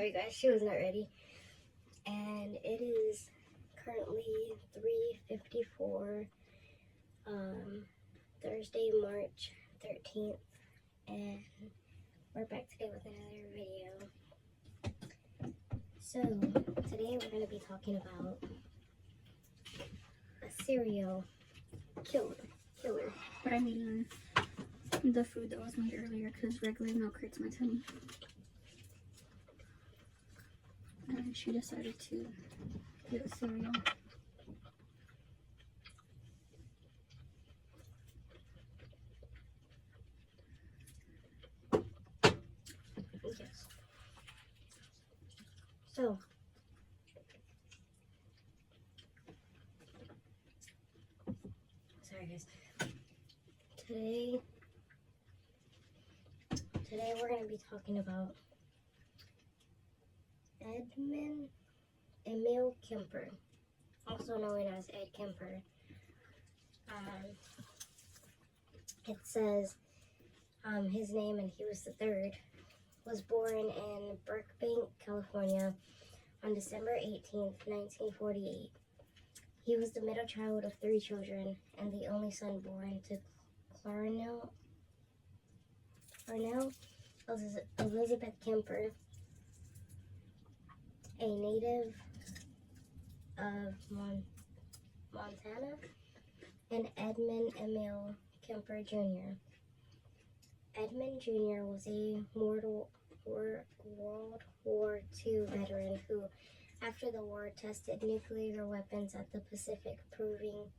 Sorry guys, she was not ready. And it is currently 3:54, Thursday, March 13th, and we're back today with another video. So, today we're going to be talking about a serial killer. But I mean, the food that was made earlier, because regular milk hurts my tummy. And she decided to get a cereal. Yes. So, sorry guys. Today we're going to be talking about Edmund Emil Kemper, also known as Ed Kemper. It says his name, and he was the third, was born in Burbank, California on December 18th, 1948. He was the middle child of 3 children and the only son born to Clarnell Elizabeth Kemper, a native of Montana, and Edmund Emil Kemper Jr. Edmund Jr. was a World War II veteran who, after the war, tested nuclear weapons at the Pacific Proving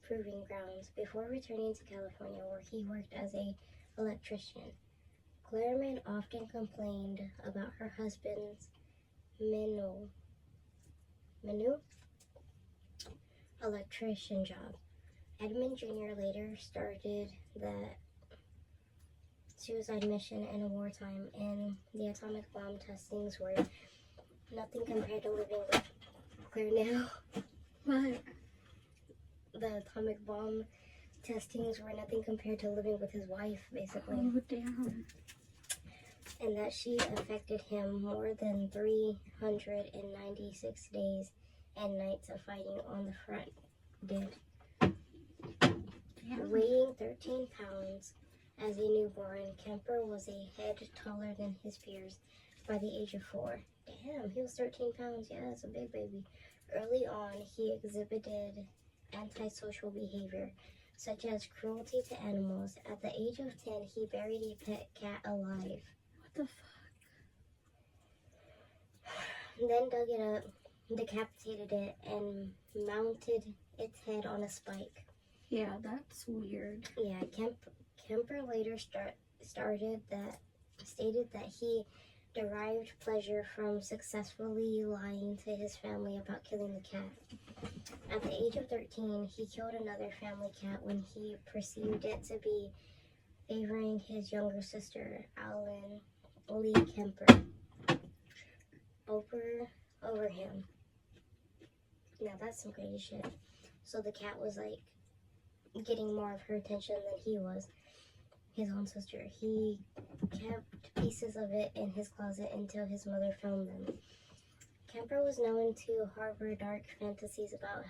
Grounds before returning to California, where he worked as an electrician. Clairmont often complained about her husband's minute electrician job. Edmund Jr. later started the suicide mission in wartime, and the atomic bomb testings were nothing compared to living with Clarnell. What? The atomic bomb testings were nothing compared to living with his wife, basically. Oh, damn. And that she affected him more than 396 days and nights of fighting on the front did. Damn. Weighing 13 pounds as a newborn, Kemper was a head taller than his peers by the age of 4. Damn, he was 13 pounds. Yeah, that's a big baby. Early on, he exhibited antisocial behavior, such as cruelty to animals. At the age of 10, he buried a pet cat alive. What the fuck? Then dug it up, decapitated it, and mounted its head on a spike. Yeah, that's weird. Yeah, Kemper later stated that he derived pleasure from successfully lying to his family about killing the cat. At the age of 13, he killed another family cat when he perceived it to be favoring his younger sister, Alan Lee Kemper, over him. Now that's some crazy shit. So the cat was like getting more of her attention than he was, his own sister. He kept pieces of it in his closet until his mother found them. Kemper was known to harbor dark fantasies about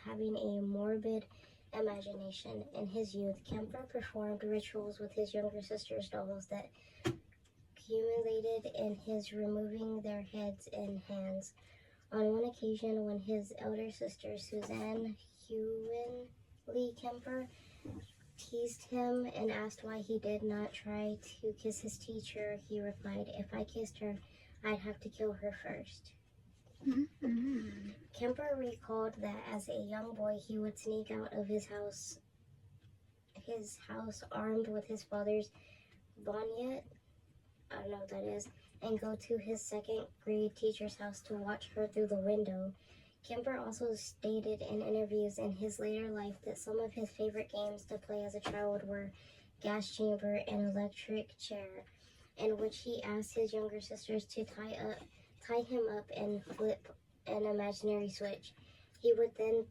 having a morbid imagination. In his youth, Kemper performed rituals with his younger sister's dolls that culminated in his removing their heads and hands. On one occasion, when his elder sister, Suzanne Lee Kemper, teased him and asked why he did not try to kiss his teacher, he replied, "If I kissed her, I'd have to kill her first." Mm-hmm. Kemper recalled that as a young boy, he would sneak out of his house armed with his father's bonnet, I don't know what that is, and go to his 2nd grade teacher's house to watch her through the window. Kemper also stated in interviews in his later life that some of his favorite games to play as a child were gas chamber and electric chair, in which he asked his younger sisters to tie him up and flip an imaginary switch. He would then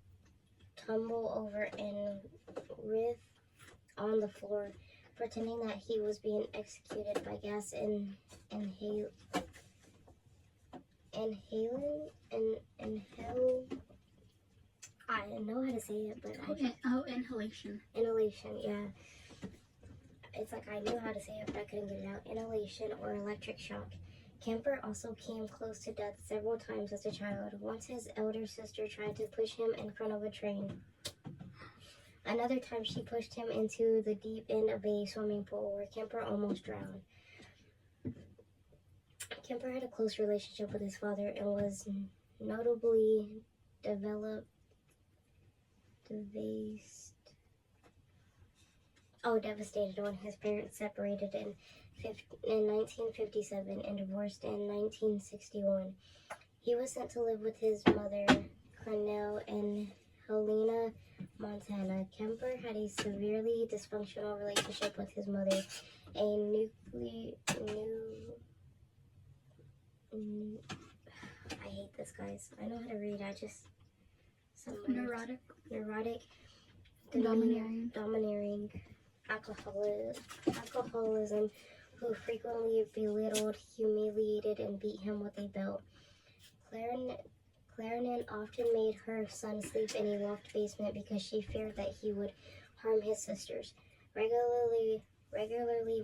tumble over and writhe on the floor, pretending that he was being executed by gas inhale. I know how to say it, but Inhalation. inhalation, yeah. It's like I knew how to say it, but I couldn't get it out. Inhalation or electric shock. Kemper also came close to death several times as a child. Once his elder sister tried to push him in front of a train. Another time she pushed him into the deep end of a swimming pool where Kemper almost drowned. Kemper had a close relationship with his father and was notably devastated when his parents separated in 1957 and divorced in 1961. He was sent to live with his mother, Cornell, in Helena, Montana. Kemper had a severely dysfunctional relationship with his mother, I hate this, guys. I know how to read. Neurotic. Domineering, alcoholism, who frequently belittled, humiliated, and beat him with a belt. Clarinet often made her son sleep in a locked basement because she feared that he would harm his sisters. Regularly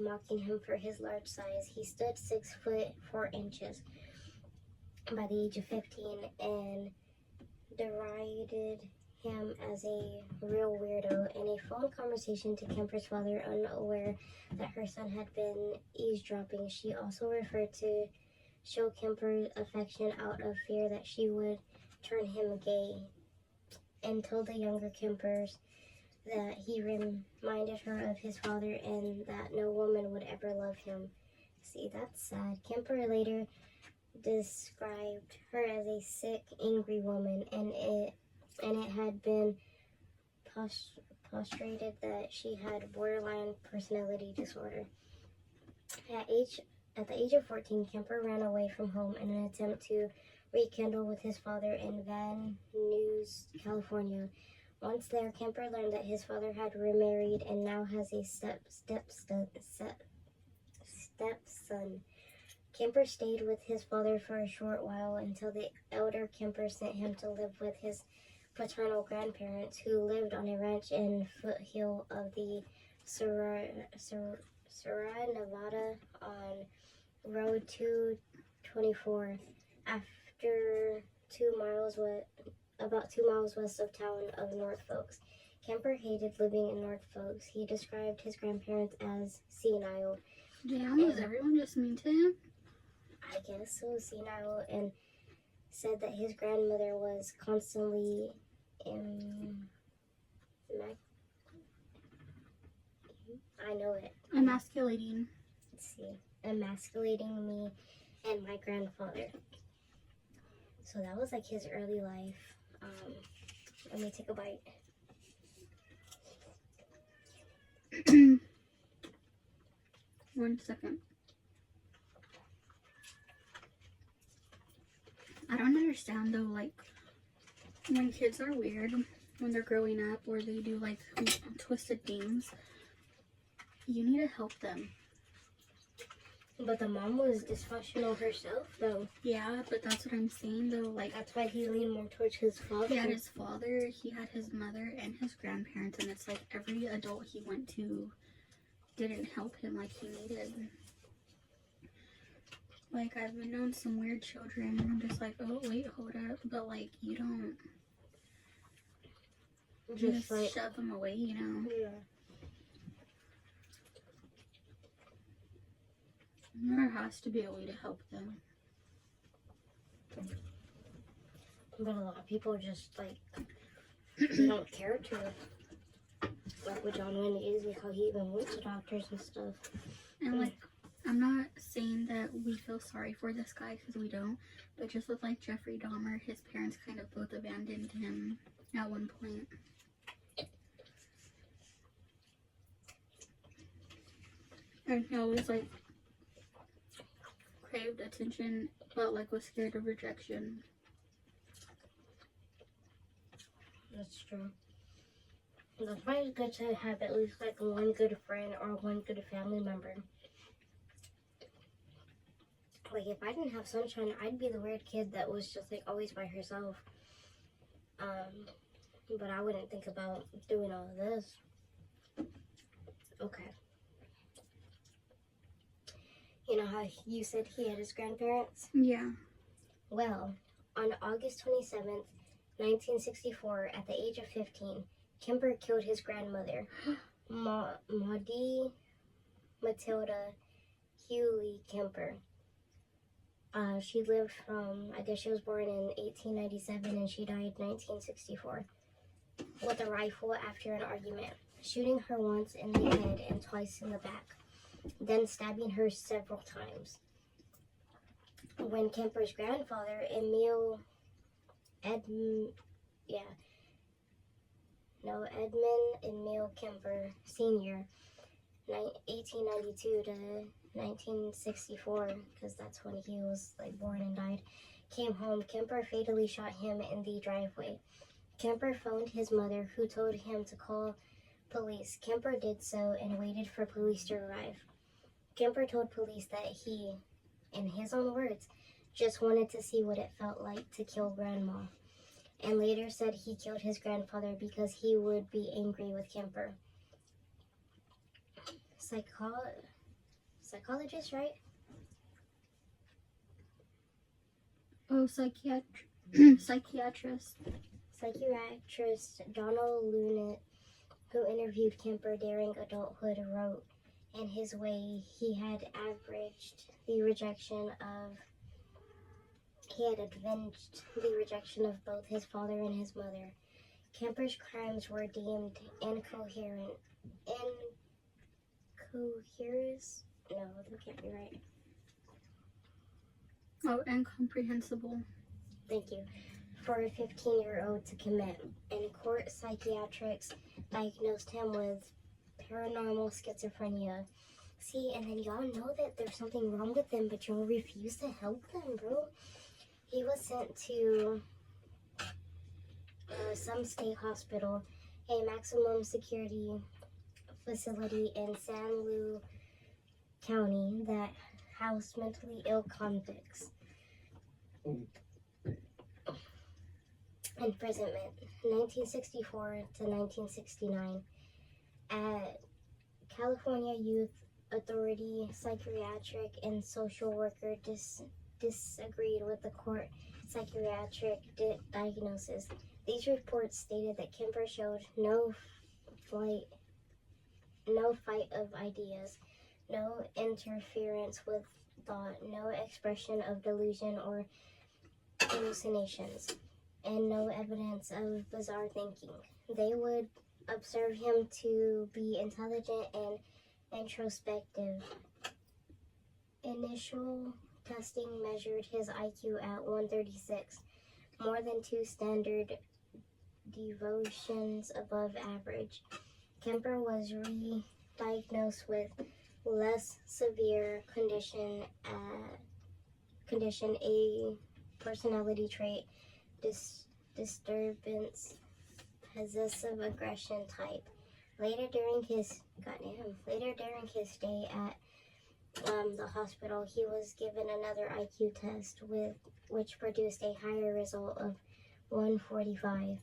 mocking him for his large size, he stood 6 foot 4 inches by the age of 15 and derided him as a real weirdo. In a phone conversation to Kemper's father, unaware that her son had been eavesdropping, she also referred to show Kemper affection out of fear that she would turn him gay, and told the younger Kempers that he reminded her of his father and that no woman would ever love him. See, that's sad. Kemper later described her as a sick, angry woman, and it had been postulated that she had borderline personality disorder. At the age of 14, Kemper ran away from home in an attempt to rekindle with his father in Van Nuys, California. Once there, Kemper learned that his father had remarried and now has a stepson. Kemper stayed with his father for a short while until the elder Kemper sent him to live with his paternal grandparents, who lived on a ranch in foothill of the Sierra Nevada on Road 224. After about 2 miles west of town of North Forks. Kemper hated living in North Forks. He described his grandparents as senile. Damn, was everyone just mean to him? I guess so, senile, and said that his grandmother was constantly Emasculating. Let's see. Emasculating me and my grandfather. So that was like his early life. Let me take a bite. 1 second. I don't understand though, like, when kids are weird, when they're growing up, or they do like twisted things, you need to help them. But the mom was dysfunctional herself, though. Yeah, but that's what I'm saying, though. Like, that's why he leaned more towards his father. He had his father, he had his mother, and his grandparents, and it's like every adult he went to didn't help him like he needed. Like, I've been known some weird children, and I'm just like, oh, wait, hold up. But, like, you don't just like, shove them away, you know? Yeah. There has to be a way to help them. But a lot of people just, like, they don't care to. Like with John Wayne Gacy, how he even went to doctors and stuff. And, like, I'm not saying that we feel sorry for this guy, because we don't. But just with, like, Jeffrey Dahmer, his parents kind of both abandoned him at one point. And he always, like, craved attention, but, like, was scared of rejection. That's true. That's why it's good to have at least, like, one good friend or one good family member Like, if I didn't have sunshine, I'd be the weird kid that was just, like, always by herself. But I wouldn't think about doing all of this. Okay. You know how you said he had his grandparents? Yeah. Well, on August 27th, 1964, at the age of 15, Kemper killed his grandmother, Maudie Matilda Hewley Kemper. She lived from, I guess she was born in 1897 and she died in 1964 with a rifle after an argument, shooting her once in the head and twice in the back, then stabbing her several times. When Kemper's grandfather, Edmund Emil Kemper Sr., 1892 to 1964, because that's when he was like born and died, came home, Kemper fatally shot him in the driveway. Kemper phoned his mother, who told him to call police. Kemper did so and waited for police to arrive. Kemper told police that he, in his own words, just wanted to see what it felt like to kill Grandma, and later said he killed his grandfather because he would be angry with Kemper. Psychologist, right? Oh, psychiatrist. Psychiatrist Donald Lunet, who interviewed Kemper during adulthood, wrote, in his way, he had avenged the rejection of both his father and his mother. Kemper's crimes were deemed incoherent. No, that can't be right. Oh, incomprehensible. Thank you. For a 15-year-old to commit. In court, psychiatrists diagnosed him with paranormal schizophrenia. See, and then y'all know that there's something wrong with them, but y'all refuse to help them, bro. He was sent to some state hospital, a maximum security facility in San Luis County that housed mentally ill convicts. Imprisonment, 1964 to 1969. At California Youth Authority, psychiatric and social worker disagreed with the court psychiatric diagnosis. These reports stated that Kemper showed no fight of ideas, no interference with thought, no expression of delusion or hallucinations, and no evidence of bizarre thinking. They would observe him to be intelligent and introspective. Initial testing measured his IQ at 136, more than 2 standard deviations above average. Kemper was re-diagnosed with less severe condition, a personality trait, disturbance, possessive aggression type. Later during his stay at the hospital, he was given another IQ test which produced a higher result of 145.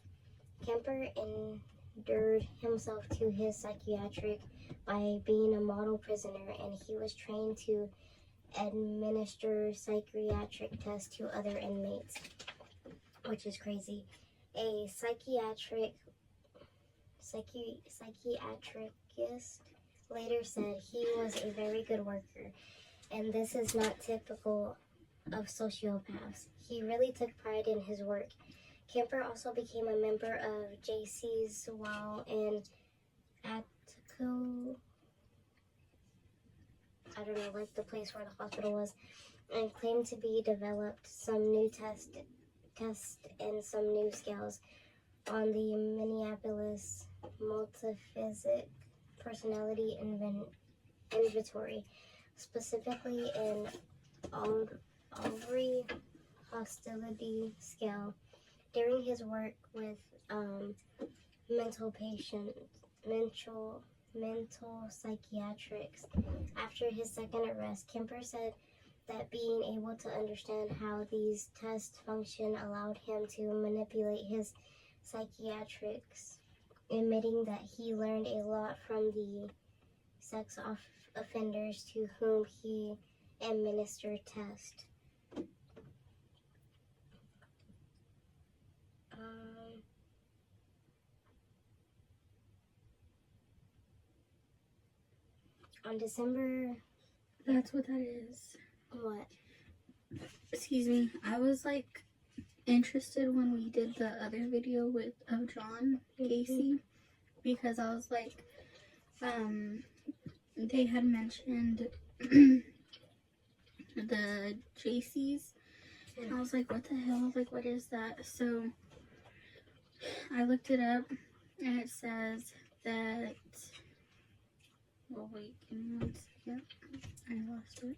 Kemper endured himself to his psychiatric by being a model prisoner, and he was trained to administer psychiatric tests to other inmates, which is crazy. A psychiatrist later said he was a very good worker, and this is not typical of sociopaths. He really took pride in his work. Kemper also became a member of JC's while in Atco, I don't know, like the place where the hospital was, and claimed to be developed some new test and some new skills on the Minneapolis Multiphysic Personality Inventory, specifically in Albury Hostility Scale. During his work with mental psychiatrics, after his second arrest, Kemper said that being able to understand how these tests function allowed him to manipulate his psychiatrics, admitting that he learned a lot from the sex offenders to whom he administered tests. On December... That's what that is. What? Excuse me. I was like interested when we did the other video of John Gacy, because I was like, they had mentioned the JCs, and I was like, what the hell? Like, what is that? So I looked it up, and it says that. Well, wait, give me 1 second. I lost it.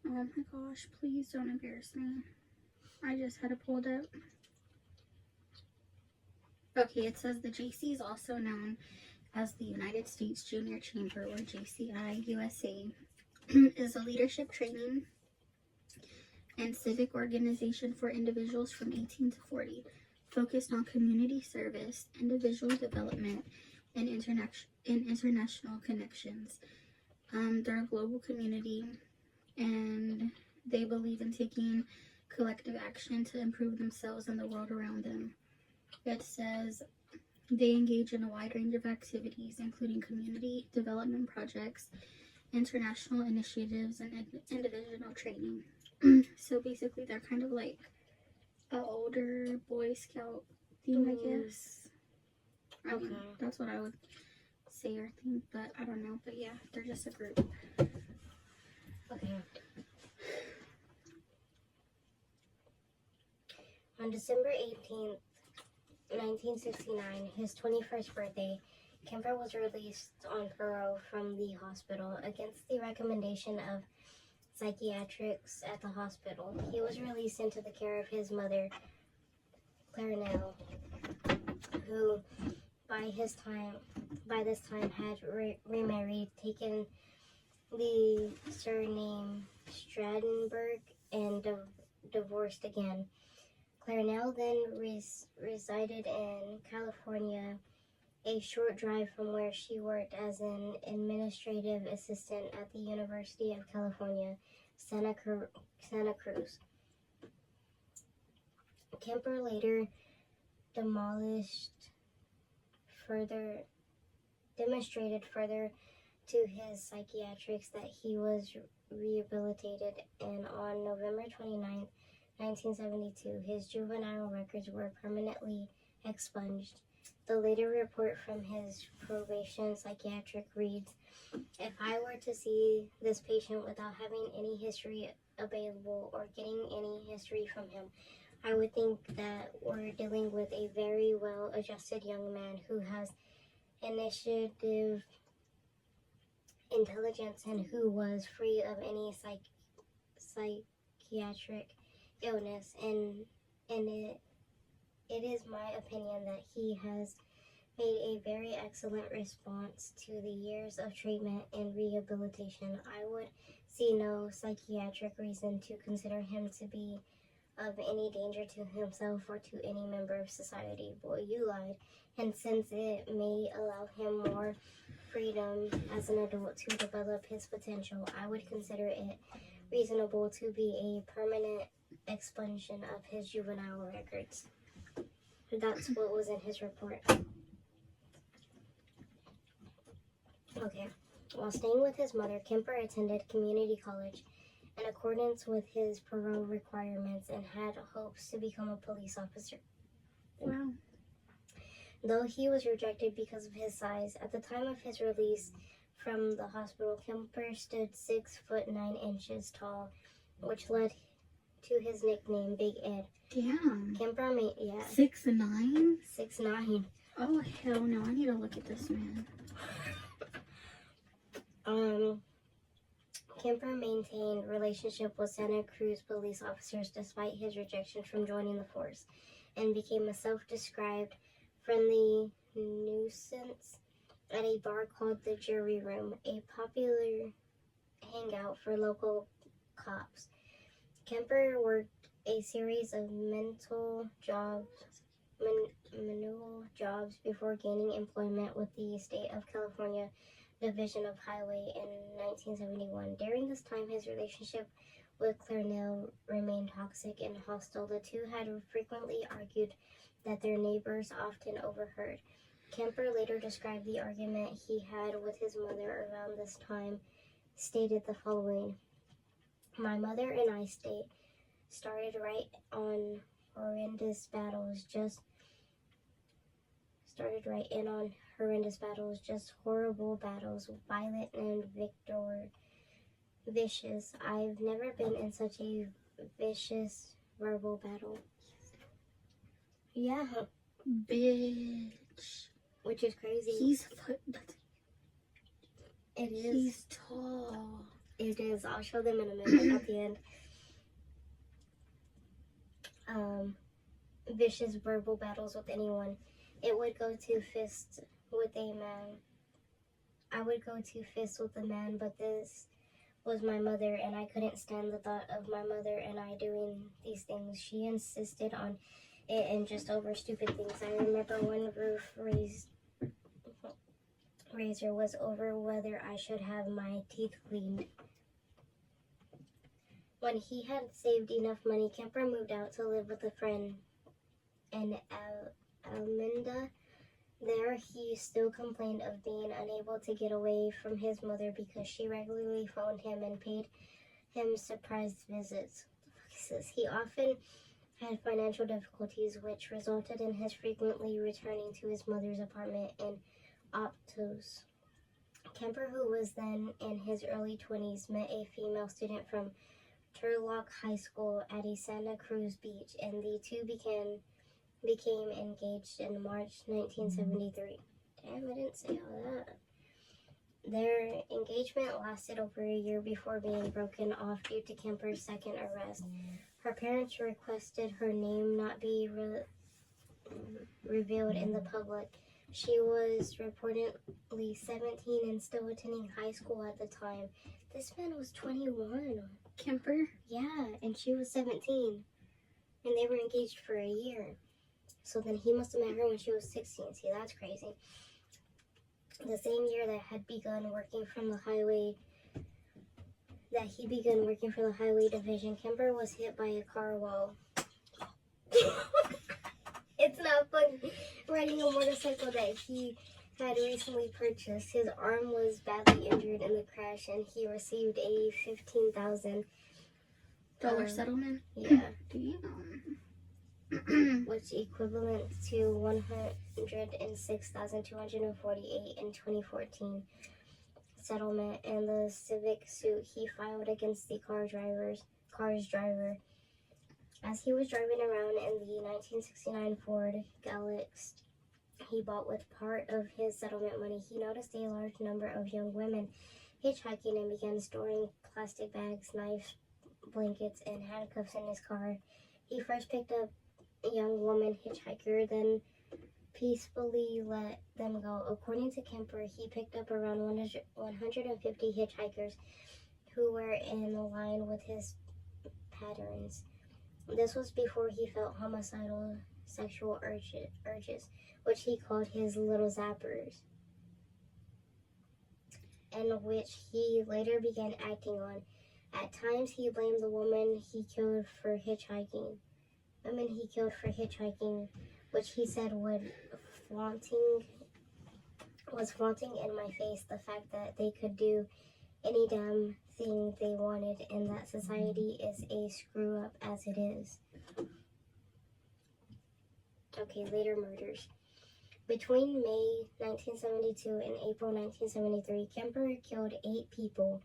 Oh my gosh, please don't embarrass me. I just had it pulled up. Okay, it says the JC is also known as the United States Junior Chamber, or JCI USA, is a leadership training and civic organization for individuals from 18 to 40, focused on community service, individual development, and international connections. They're a global community, and they believe in taking collective action to improve themselves and the world around them. It says they engage in a wide range of activities, including community development projects, international initiatives, and individual training. So basically, they're kind of like an older Boy Scout theme, I guess. I mean, that's what I would say or think, but I don't know. But yeah, they're just a group. Okay. On December 18th, 1969, his 21st birthday, Kemper was released on parole from the hospital against the recommendation of psychiatrists at the hospital. He was released into the care of his mother, Clarnell, who by this time had remarried, taken the surname Stradenberg, and divorced again. Clarnell then resided in California, a short drive from where she worked as an administrative assistant at the University of California, Santa Cruz. Kemper later demonstrated further to his psychiatrists that he was rehabilitated, and on November 29th, 1972, his juvenile records were permanently expunged. The later report from his probation psychiatric reads, "If I were to see this patient without having any history available or getting any history from him, I would think that we're dealing with a very well-adjusted young man who has initiative, intelligence, and who was free of any psychiatric illness, and it is my opinion that he has made a very excellent response to the years of treatment and rehabilitation. I would see no psychiatric reason to consider him to be of any danger to himself or to any member of society." Boy, you lied. And since it may allow him more freedom as an adult to develop his potential, I would consider it reasonable to be a permanent expulsion of his juvenile records. That's what was in his report. Okay. While staying with his mother, Kemper attended community college in accordance with his parole requirements and had hopes to become a police officer. Wow. Though he was rejected because of his size, at the time of his release from the hospital, Kemper stood 6'9" tall, which led to his nickname Big Ed. Damn. Kemper made 6'9"? 6'9". Oh hell no! I need to look at this man. Kemper maintained relationship with Santa Cruz police officers despite his rejection from joining the force, and became a self-described friendly nuisance at a bar called the Jury Room, a popular hangout for local cops. Kemper worked a series of manual jobs before gaining employment with the State of California Division of Highway in 1971. During this time, his relationship with Clarnell remained toxic and hostile. The two had frequently argued that their neighbors often overheard. Kemper later described the argument he had with his mother around this time, stated the following: "My mother and I started right on horrendous battles, just horrible battles, violent and vicious. I've never been in such a vicious verbal battle." Yeah, Bitch. which is crazy. It is. He's tall. It is. I'll show them in a minute at the end. Vicious verbal battles with anyone. It would go to fists with a man. I would go to fists with a man, but this was my mother, and I couldn't stand the thought of my mother and I doing these things. She insisted on it and just over stupid things. I remember one roof razor was over whether I should have my teeth cleaned. When he had saved enough money, Kemper moved out to live with a friend in Almenda. There, he still complained of being unable to get away from his mother because she regularly phoned him and paid him surprise visits. He often had financial difficulties, which resulted in his frequently returning to his mother's apartment in Optos. Kemper, who was then in his early 20s, met a female student from Turlock High School at a Santa Cruz beach, and the two became engaged in March 1973. Damn, I didn't say all that. Their engagement lasted over a year before being broken off due to Kemper's second arrest. Her parents requested her name not be revealed in the public. She was reportedly 17 and still attending high school at the time. This man was 21. Kemper? Yeah, and she was 17. And they were engaged for a year. So then he must have met her when she was 16. See, that's crazy. The same year that he began working for the highway division, Kemper was hit by a car while it's not fun riding a motorcycle that he had recently purchased. His arm was badly injured in the crash, and he received a $15,000 settlement. Yeah. Damn. Which equivalent to $106,248 in 2014 settlement, and the civic suit he filed against the car's driver. As he was driving around in the 1969 Ford Galax he bought with part of his settlement money, he noticed a large number of young women hitchhiking and began storing plastic bags, knives, blankets, and handcuffs in his car. He first picked up a young woman hitchhiker, then peacefully let them go. According to Kemper, he picked up around 150 hitchhikers who were in line with his patterns. This was before he felt homicidal sexual urges, which he called his little zappers, and which he later began acting on. At times, he blamed the women he killed for hitchhiking, which he said was flaunting in my face the fact that they could do any damn thing they wanted, and that society is a screw up as it is. Okay, later murders. Between May 1972 and April 1973, Kemper killed 8 people.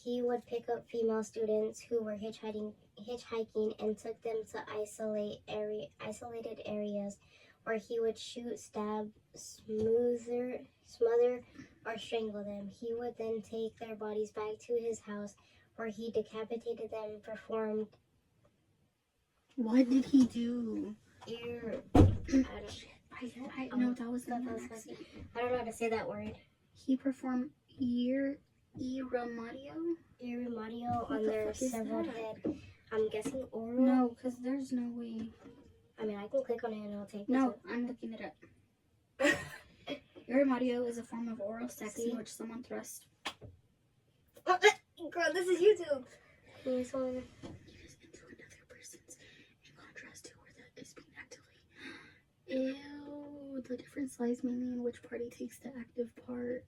He would pick up female students who were hitchhiking and took them to isolated areas where he would shoot, stab, smother, or strangle them. He would then take their bodies back to his house where he decapitated them, performed... What did he do? I I no, that was an That's accident. I don't know how to say that word. He performed Iramadio On their fuck is severed that? head. I'm guessing oral. No, because there's no way. I mean, I can click on it and it'll take No, me I'm looking it up. Iramadio is a form of oral sex See? in which someone thrusts. Girl, this is YouTube. This one. Penis into another person's, in contrast to where that is being actively. Ew, the difference lies mainly in which party takes the active part.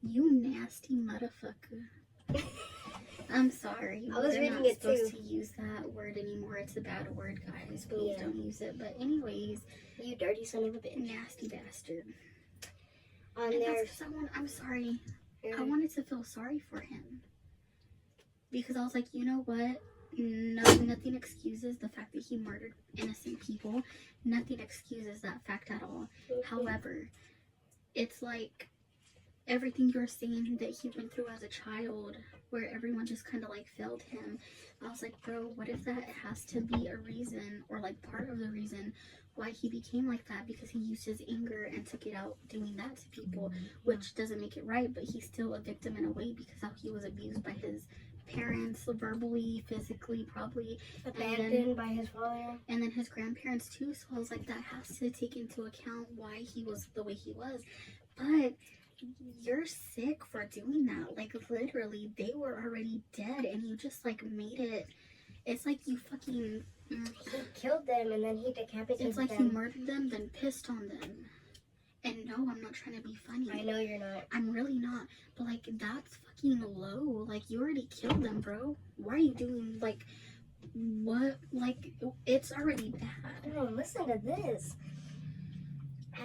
You nasty motherfucker. I'm sorry. I was We're reading not it supposed too. to use that word anymore. It's a bad word, guys. Please Yeah. don't use it. But anyways, You dirty son of a bitch. nasty bastard. On And their. that's 'cause I'm sorry. I wanted to feel sorry for him. Because I was like, you know what? No, nothing excuses the fact that he murdered innocent people. Nothing excuses that fact at all. However, it's like everything you're saying that he went through as a child, where everyone just kind of like failed him. I was like, bro, what if that has to be a reason, or like part of the reason why he became like that? Because he used his anger and took it out doing that to people, which doesn't make it right, but he's still a victim in a way because how he was abused by his parents, verbally, physically, probably, Abandoned by his father. and then his grandparents too. So I was like, that has to take into account why he was the way he was. But you're sick for doing that. Like, literally, they were already dead and you just like made it. It's like you fucking He killed them and then he decapitated it's like them. you murdered them, then pissed on them. And no, I'm not trying to be funny. I know you're not. I'm really not. But like, that's fucking low. Like, you already killed them, bro. Why are you doing like what? Like, it's already bad. Oh, listen to this.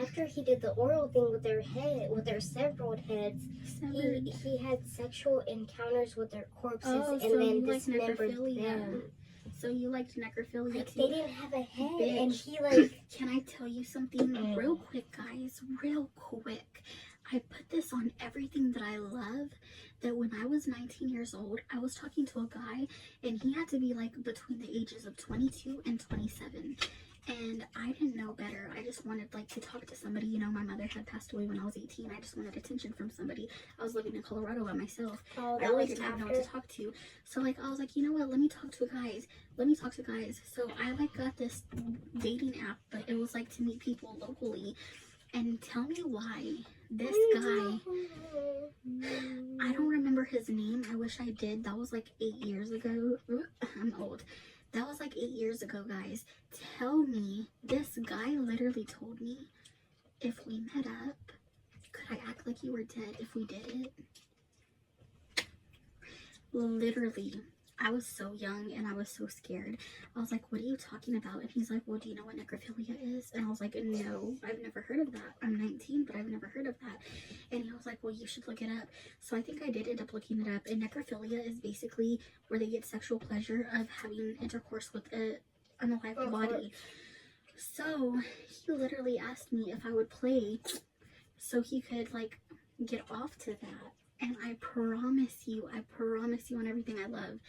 After he did the oral thing with their head, with their severed heads, Severed. he had sexual encounters with their corpses Oh, and so then you like dismembered necrophilia. them. So you liked necrophilia Like, too? they didn't have a head, Bitch. and he like. Can I tell you something real quick, guys? Real quick. I put this on everything that I love. That when I was 19 years old, I was talking to a guy, and he had to be like between the ages of 22 and 27. And I didn't know better. I just wanted like to talk to somebody. You know, my mother had passed away when I was 18. I just wanted attention from somebody. I was living in Colorado by myself. Oh, I that really was didn't have no after. one to talk to. So like I was like, you know what? Let me talk to guys. Let me talk to guys. So I like got this dating app, but it was like to meet people locally. And tell me why this guy, I don't remember his name. I wish I did. That was like 8 years ago. I'm old. That was like 8 years ago, guys. Tell me, this guy literally told me, if we met up, could I act like you were dead if we did it? Literally. I was so young and I was so scared. I was like, what are you talking about? And he's like, well, do you know what necrophilia is? And I was like, no, I've never heard of that. I'm 19, but I've never heard of that. And he was like, well, you should look it up. So I think I did end up looking it up. And necrophilia is basically where they get sexual pleasure of having intercourse with an unalive body. So he literally asked me if I would play so he could like get off to that. And I promise you on everything I love,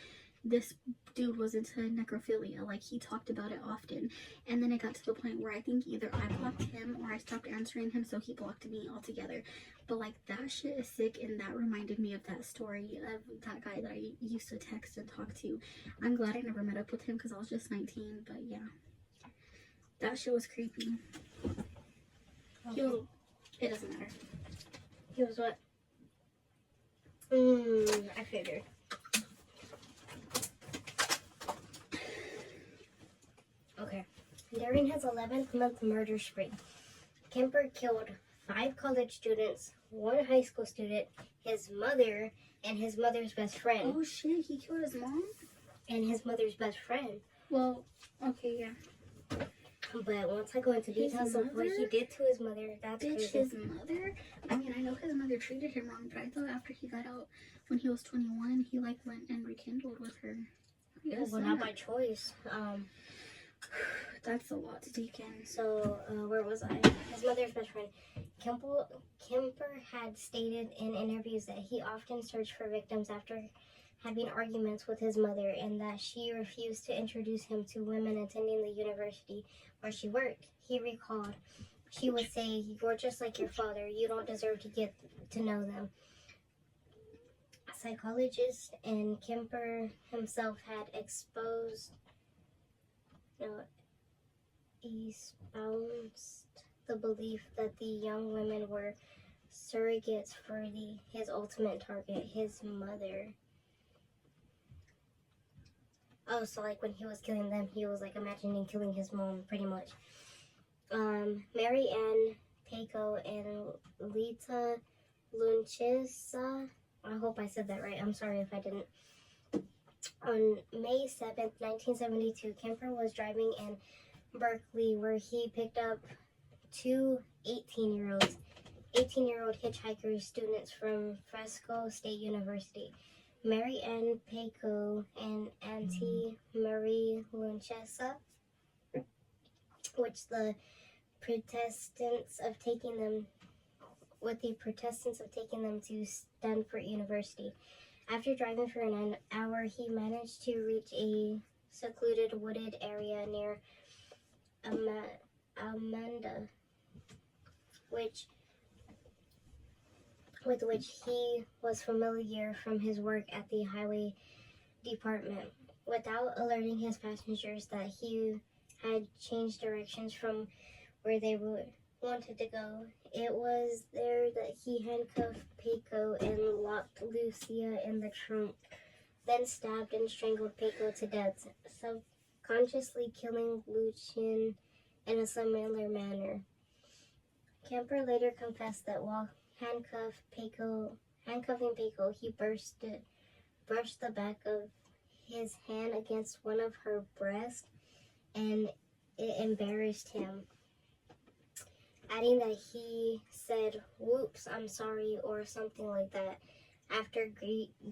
this dude was into necrophilia. Like, he talked about it often. And then it got to the point where I think either I blocked him or I stopped answering him, so he blocked me altogether. But, like, that shit is sick, and that reminded me of that story of that guy that I used to text and talk to. I'm glad I never met up with him because I was just 19, but yeah. That shit was creepy. It doesn't matter. He was what? I figured. Okay. During his 11th month murder spree, Kemper killed 5 college students, 1 high school student, his mother, and his mother's best friend. Oh shit, he killed his mom? And his mother's best friend. Well, okay, yeah. But once I go into details of what he did to his mother, that's Bitch, crazy. his mother? I mean, I know his mother treated him wrong, but I thought after he got out, when he was 21, he, like, went and rekindled with her. Well, not by choice. That's a lot to take in. So, where was I? His mother's best friend. Kemper had stated in interviews that he often searched for victims after having arguments with his mother and that she refused to introduce him to women attending the university where she worked. He recalled, she would say, "You're just like your father. You don't deserve to get to know them." A psychologist and Kemper himself had espoused the belief that the young women were surrogates for his ultimate target, his mother. Oh, so like when he was killing them, he was like imagining killing his mom, pretty much. Mary Ann Paco and Lita Lunchesa, I hope I said that right. I'm sorry if I didn't. On May 7th, 1972, Kemper was driving in Berkeley where he picked up two 18-year-old hitchhiker students from Fresno State University, Mary Ann Paco and Auntie Marie Lunchesa, with the Protestants of taking them to Stanford University. After driving for an hour, he managed to reach a secluded wooded area near Amanda, with which he was familiar from his work at the highway department. Without alerting his passengers that he had changed directions from where they wanted to go, it was there that he handcuffed Paco and locked Lucia in the trunk, then stabbed and strangled Paco to death, subconsciously killing Lucien in a similar manner. Kemper later confessed that while handcuffing Paco, he brushed the back of his hand against one of her breasts, and it embarrassed him, adding that he said, "Whoops, I'm sorry," or something like that, after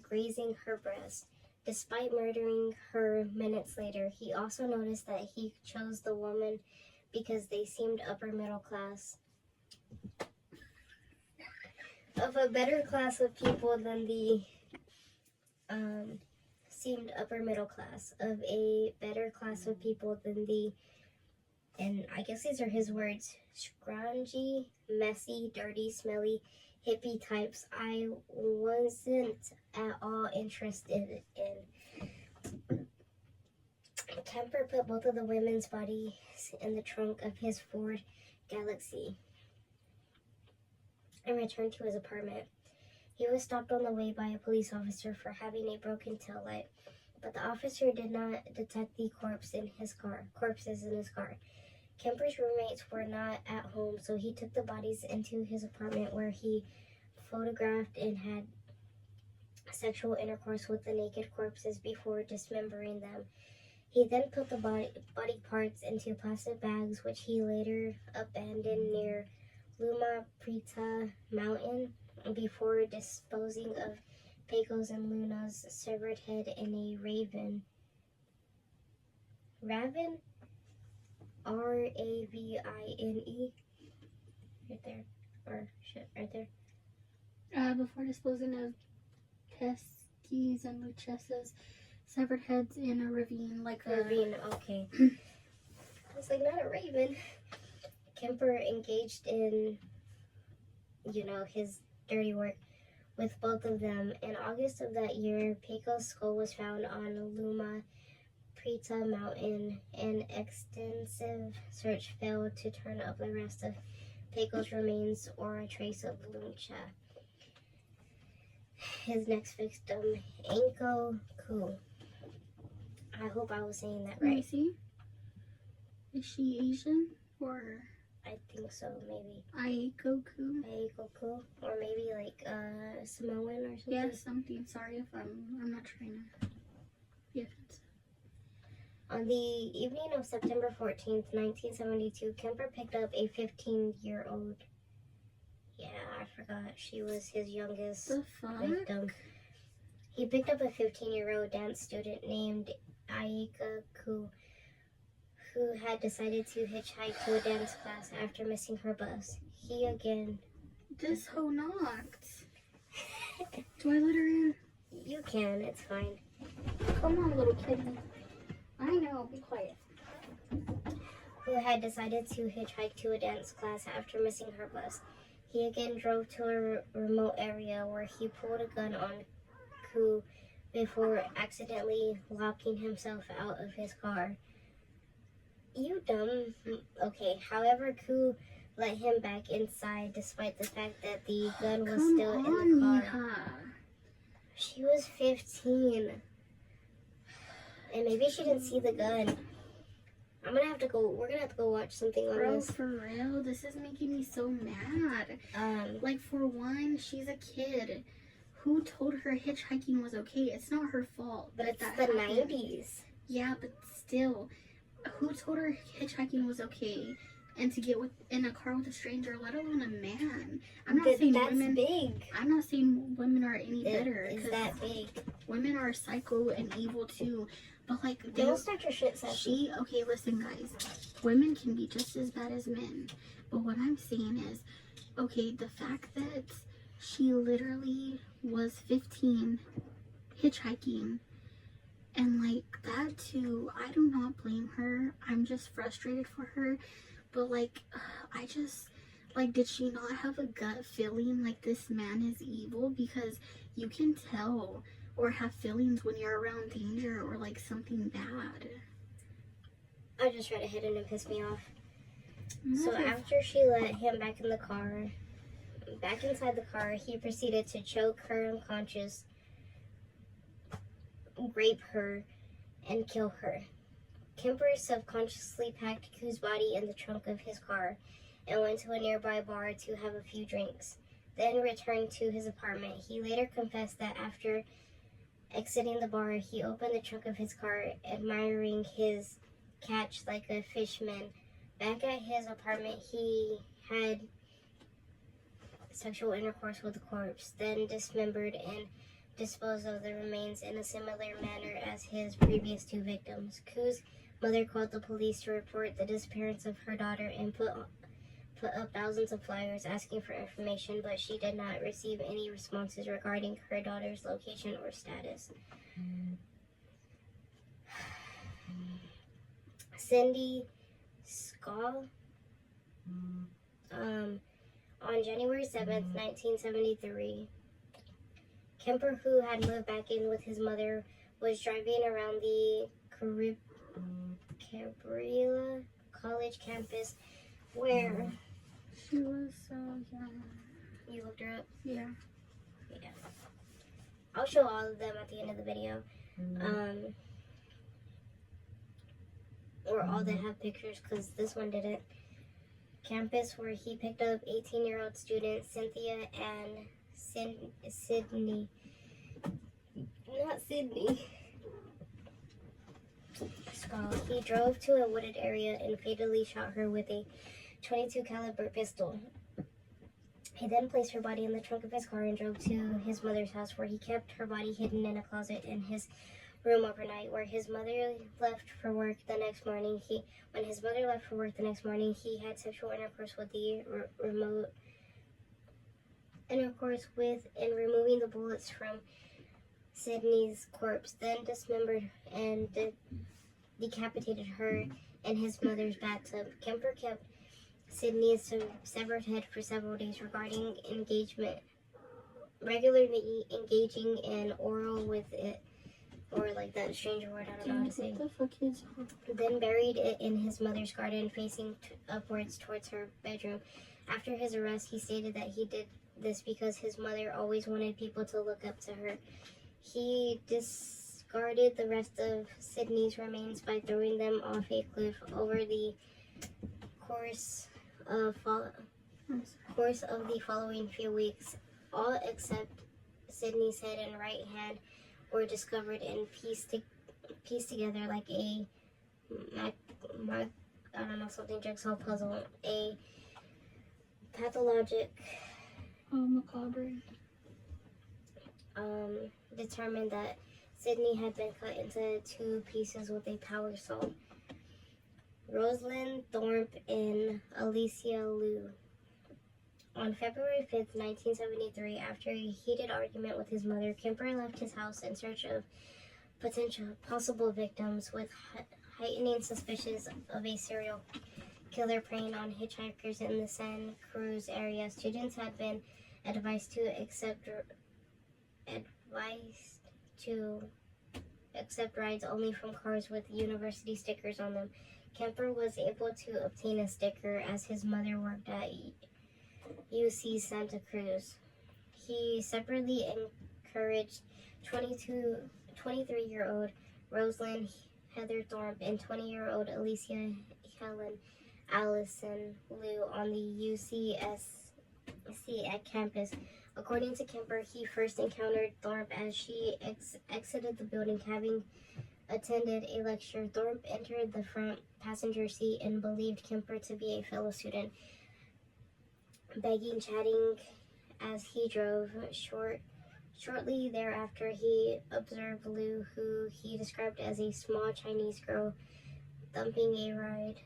grazing her breast. Despite murdering her minutes later, he also noticed that he chose the woman because they seemed upper middle class. Of a better class of people than the and I guess these are his words, scroungy, messy, dirty, smelly, hippie types I wasn't at all interested in. Kemper put both of the women's bodies in the trunk of his Ford Galaxy and returned to his apartment. He was stopped on the way by a police officer for having a broken taillight, but the officer did not detect the corpses in his car. Kemper's roommates were not at home, so he took the bodies into his apartment where he photographed and had sexual intercourse with the naked corpses before dismembering them. He then put the body parts into plastic bags, which he later abandoned near Loma Prieta Mountain before disposing of Paco's and Luna's severed head in a raven. Ravine? Ravine. Right there. Right there. Before disposing of Pesky's and Luchesa's severed heads in a ravine, Ravine, okay. It's like not a raven. Kemper engaged in, his dirty work with both of them. In August of that year, Paco's skull was found on Loma Prieta Mountain. An extensive search failed to turn up the rest of Paco's remains or a trace of Lucha. His next victim, Anko Ku. I hope I was saying that right. Let me see. Is she Asian or? I think so, maybe. Aikoku. Or maybe like Samoan or something. Yeah, something. Sorry if I'm not trying to be offensive. On the evening of September 14th, 1972, Kemper picked up a 15-year-old. Yeah, I forgot. She was his youngest victim. He picked up a 15-year-old dance student named Aika Ku, who had decided to hitchhike to a dance class after missing her bus. He again... This hoe knocked. Do I let her in? You can, it's fine. Come on, little kitty. I know, be quiet. Who had decided to hitchhike to a dance class after missing her bus. He again drove to a remote area where he pulled a gun on Koo before accidentally locking himself out of his car. You dumb. Okay, however, Koo let him back inside despite the fact that the gun was still in the car. Mija. She was 15. And maybe she didn't see the gun. We're gonna have to go watch something on Bro, this. for real, this is making me so mad. Like, for one, she's a kid. Who told her hitchhiking was okay? It's not her fault. But it's that the happened. 90s. Yeah, but still, who told her hitchhiking was okay? And to get in a car with a stranger, let alone a man. I'm not saying that's women. big. I'm not saying women are any better. Is 'cause that big? women are psycho and evil too. But like, Don't start your shit, Sassy. okay, listen, guys. Women can be just as bad as men. But what I'm saying is, okay, the fact that she literally was 15, hitchhiking, and like that too, I do not blame her. I'm just frustrated for her. But like, I just, like, did she not have a gut feeling like this man is evil? Because you can tell or have feelings when you're around danger or like something bad. I just tried to hit him and piss me off. So after she let him back inside the car, he proceeded to choke her unconscious, rape her, and kill her. Kemper subconsciously packed Koo's body in the trunk of his car and went to a nearby bar to have a few drinks, then returned to his apartment. He later confessed that after exiting the bar, he opened the trunk of his car, admiring his catch like a fisherman. Back at his apartment, he had sexual intercourse with the corpse, then dismembered and disposed of the remains in a similar manner as his previous two victims. Koo's mother called the police to report the disappearance of her daughter and put up thousands of flyers asking for information, but she did not receive any responses regarding her daughter's location or status. Cindy Skaw, on January 7th, 1973, Kemper, who had moved back in with his mother, was driving around the Cabrera College campus where... She was so young. You looked her up? Yeah. Yeah. I'll show all of them at the end of the video. Or all that have pictures, because this one didn't. Campus where he picked up 18-year-old students Cynthia and Sydney. Not Sydney. Scott. He drove to a wooded area and fatally shot her with a .22 caliber pistol. He then placed her body in the trunk of his car and drove to his mother's house, where he kept her body hidden in a closet in his room overnight. When his mother left for work the next morning, he had sexual intercourse with and removing the bullets from Sydney's corpse, then dismembered and decapitated her in his mother's bathtub. Kemper kept Sydney's severed head for several days, regularly engaging in oral with it, or like that strange word I don't know how to say. What the fuck is Then buried it in his mother's garden, facing upwards towards her bedroom. After his arrest, he stated that he did this because his mother always wanted people to look up to her. He discarded the rest of Sydney's remains by throwing them off a cliff over the course of the following few weeks. All except Sydney's head and right hand were discovered and pieced together like a jigsaw puzzle. A pathologic macabre. Determined that Sydney had been cut into two pieces with a power saw. Rosalind Thorpe and Alicia Liu. On February 5th, 1973, after a heated argument with his mother, Kemper left his house in search of possible victims, with heightening suspicions of a serial killer preying on hitchhikers in the Santa Cruz area. Students had been advised to accept rides only from cars with university stickers on them. Kemper was able to obtain a sticker as his mother worked at UC Santa Cruz. He separately encouraged 23-year-old Rosalind Heather Thorpe and 20-year-old Alicia Helen Allison Liu on the UCSC at campus. According to Kemper, he first encountered Thorpe as she exited the building. Having attended a lecture, Thorpe entered the front passenger seat and believed Kemper to be a fellow student, begging, chatting as he drove. Shortly thereafter, he observed Liu, who he described as a small Chinese girl, thumbing a ride.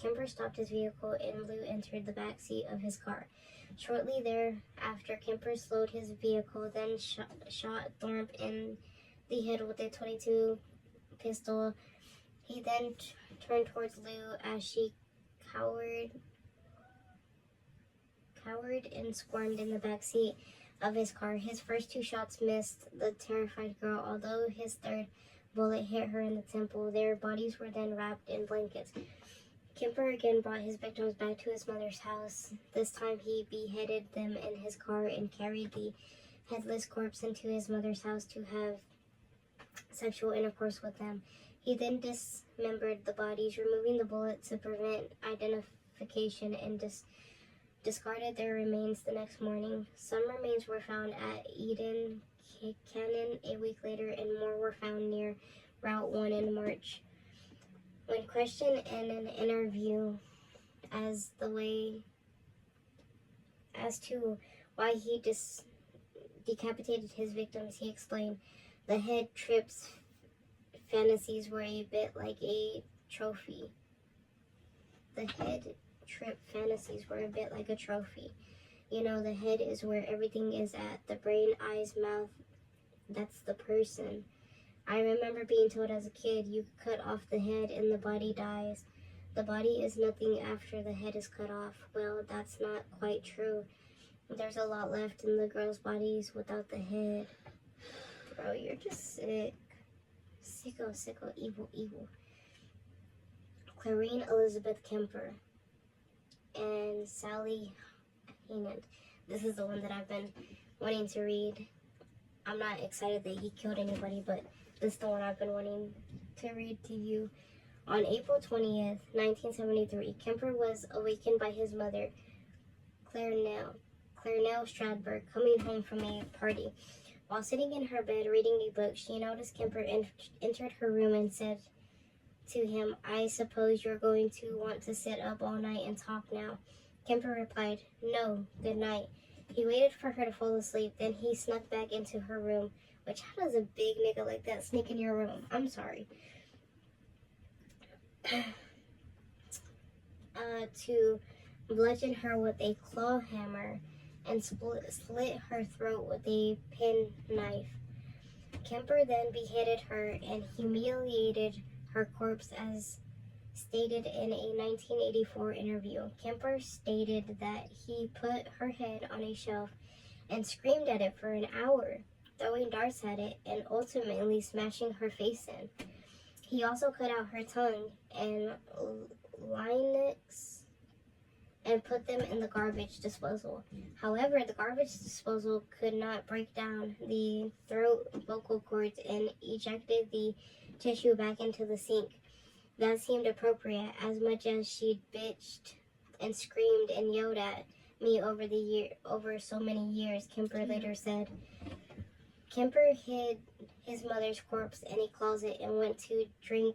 Kemper stopped his vehicle and Liu entered the back seat of his car. Shortly thereafter, Kemper slowed his vehicle, then shot Thorpe in the head with a .22 pistol. He then turned towards Liu as she cowered and squirmed in the back seat of his car. His first two shots missed the terrified girl, although his third bullet hit her in the temple. Their bodies were then wrapped in blankets. Kemper again brought his victims back to his mother's house. This time he beheaded them in his car and carried the headless corpse into his mother's house to have sexual intercourse with them. He then dismembered the bodies, removing the bullet to prevent identification, and discarded their remains the next morning. Some remains were found at Eden Canyon a week later, and more were found near Route 1 in March. When questioned in an interview as to why he decapitated his victims, he explained, "The head trips fantasies were a bit like a trophy. The head trip fantasies were a bit like a trophy. You know, the head is where everything is at. The brain, eyes, mouth, that's the person. I remember being told as a kid, you cut off the head and the body dies. The body is nothing after the head is cut off. Well, that's not quite true. There's a lot left in the girls' bodies without the head." Bro, you're just sick. Sicko, evil. Clarine Elizabeth Kemper and Sally Heenan. This is the one that I've been wanting to read. I'm not excited that he killed anybody, but this is the one I've been wanting to read to you. On April 20th, 1973, Kemper was awakened by his mother, Clarnell Stradberg, coming home from a party. While sitting in her bed reading a book, she noticed Kemper entered her room and said to him, "I suppose you're going to want to sit up all night and talk now." Kemper replied, "No, good night." He waited for her to fall asleep, then he snuck back into her room, which, how does a big nigga like that sneak in your room? I'm sorry. To bludgeon her with a claw hammer and slit her throat with a penknife. Kemper then beheaded her and humiliated her corpse, as stated in a 1984 interview. Kemper stated that he put her head on a shelf and screamed at it for an hour, throwing darts at it and ultimately smashing her face in. He also cut out her tongue and larynx and put them in the garbage disposal. However, the garbage disposal could not break down the throat vocal cords and ejected the tissue back into the sink. That seemed appropriate, as much as she'd bitched and screamed and yelled at me over so many years, Kemper later said. Kemper hid his mother's corpse in a closet and went to drink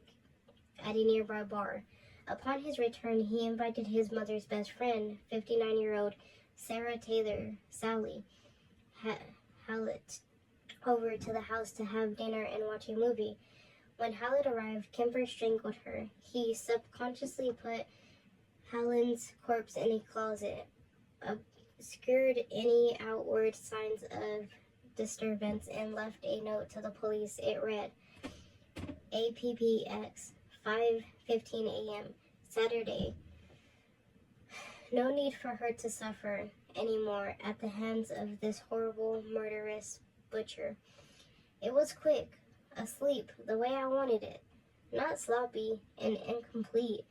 at a nearby bar. Upon his return, he invited his mother's best friend, 59-year-old Sarah Taylor Sally Hallett, over to the house to have dinner and watch a movie. When Hallett arrived, Kemper strangled her. He subconsciously put Hallen's corpse in a closet, obscured any outward signs of disturbance, and left a note to the police. It read, APPX, 5:15 a.m., Saturday. No need for her to suffer anymore at the hands of this horrible, murderous butcher. It was quick, asleep, the way I wanted it. Not sloppy and incomplete,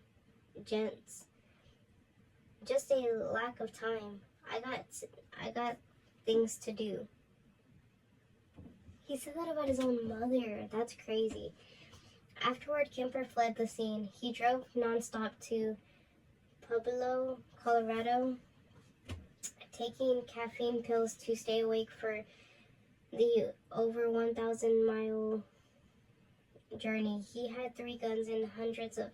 gents. Just a lack of time. I got things to do. He said that about his own mother. That's crazy. Afterward, Kemper fled the scene. He drove nonstop to Pueblo, Colorado, taking caffeine pills to stay awake for the over 1,000-mile journey. He had 3 guns and hundreds of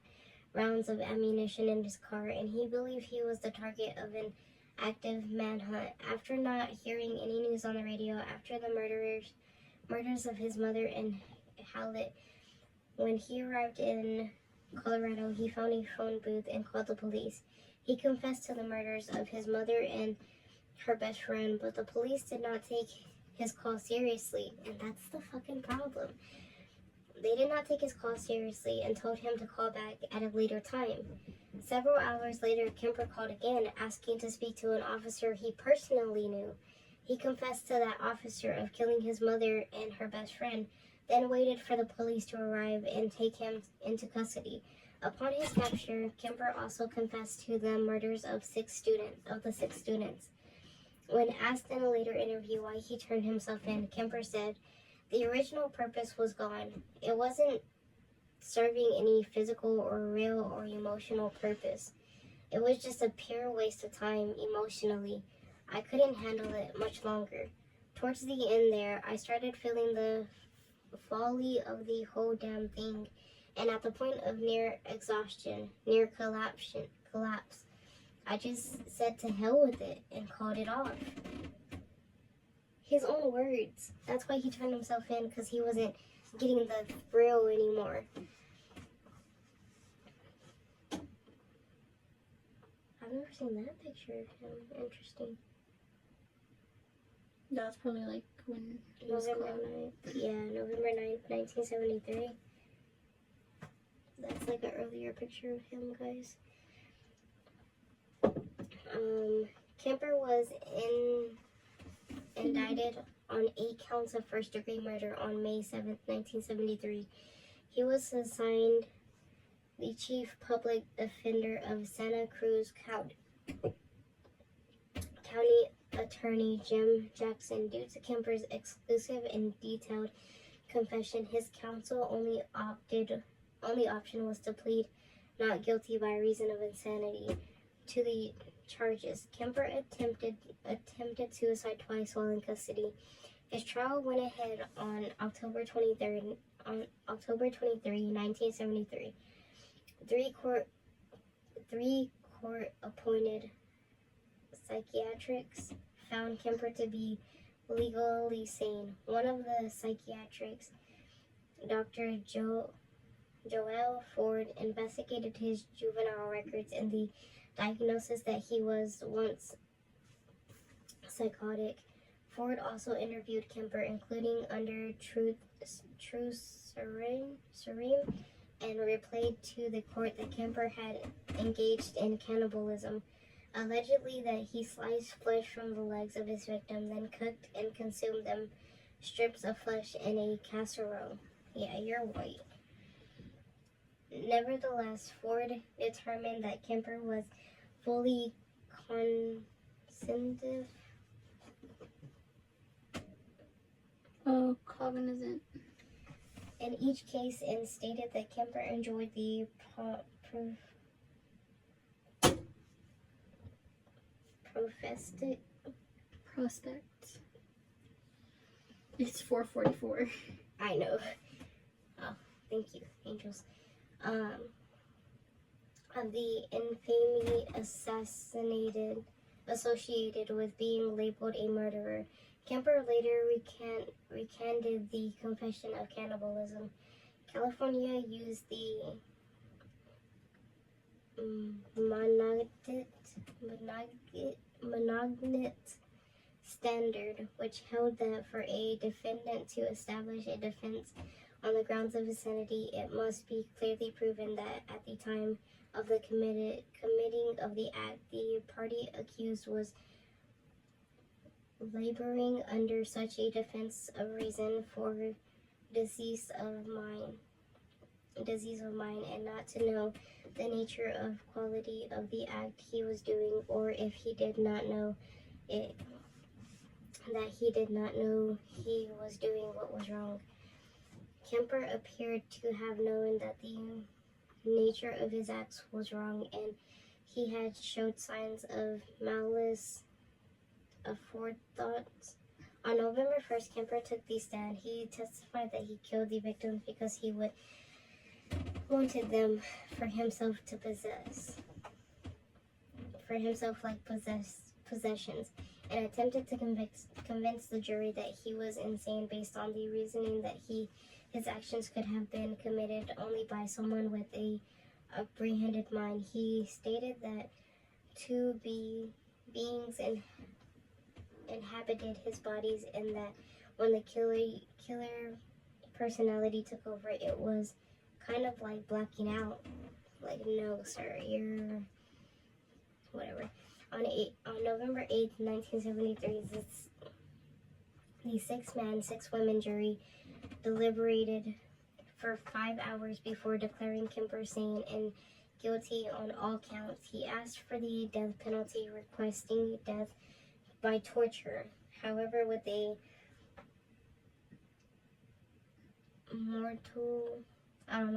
rounds of ammunition in his car, and he believed he was the target of an active manhunt. After not hearing any news on the radio after the murders of his mother and Hallett, when he arrived in Colorado, he found a phone booth and called the police. He confessed to the murders of his mother and her best friend, but the police did not take his call seriously, and that's the fucking problem. They did not take his call seriously and told him to call back at a later time. Several hours later, Kemper called again, asking to speak to an officer he personally knew. He confessed to that officer of killing his mother and her best friend, then waited for the police to arrive and take him into custody. Upon his capture, Kemper also confessed to the murders of the six students. When asked in a later interview why he turned himself in, Kemper said, "The original purpose was gone. It wasn't serving any physical or real or emotional purpose. It was just a pure waste of time emotionally. I couldn't handle it much longer. Towards the end there, I started feeling the folly of the whole damn thing, and at the point of near exhaustion, near collapse, I just said to hell with it and called it off." His own words. That's why he turned himself in, because he wasn't getting the thrill anymore. I've never seen that picture of him. Interesting. That's probably like when he was November called. 9th. Yeah, November 9th, 1973. That's like an earlier picture of him, guys. Kemper was indicted on 8 counts of first-degree murder on May 7th, 1973. He was assigned the chief public defender of Santa Cruz County Attorney Jim Jackson. Due to Kemper's exclusive and detailed confession, his counsel only option was to plead not guilty by reason of insanity to the charges. Kemper attempted suicide twice while in custody. His trial went ahead on October 23, 1973. Three court-appointed psychiatrists found Kemper to be legally sane. One of the psychiatrists, Dr. Joel Ford, investigated his juvenile records and the diagnosis that he was once psychotic. Ford also interviewed Kemper, including under true serene, and replayed to the court that Kemper had engaged in cannibalism, allegedly that he sliced flesh from the legs of his victim, then cooked and consumed them strips of flesh in a casserole. Yeah, you're white. Nevertheless, Ford determined that Kemper was fully cognizant. Oh, cognizant. In each case, and stated that Kemper enjoyed the Prospect. It's 4:44. I know. Oh, thank you, angels. Of the infamy associated with being labeled a murderer. Kemper later recanted the confession of cannibalism. California used the monognate standard, which held that for a defendant to establish a defense on the grounds of insanity, it must be clearly proven that at the time of the committing of the act, the party accused was laboring under such a defense of reason for disease of mind, and not to know the nature of quality of the act he was doing, or if he did not know it, that he did not know he was doing what was wrong. Kemper appeared to have known that the nature of his acts was wrong, and he had showed signs of malice aforethought. On November 1st, Kemper took the stand. He testified that he killed the victims because he wanted them for himself to possess, possessions, and attempted to convince the jury that he was insane based on the reasoning that his actions could have been committed only by someone with a apprehended mind. He stated that two beings inhabited his bodies, and that when the killer personality took over, it was kind of like blacking out. Like, no, sir, you're whatever. On November 8th, 1973, the 6-man, 6-woman jury deliberated for 5 hours before declaring Kemper sane and guilty on all counts. He asked for the death penalty, requesting death by torture. However, with a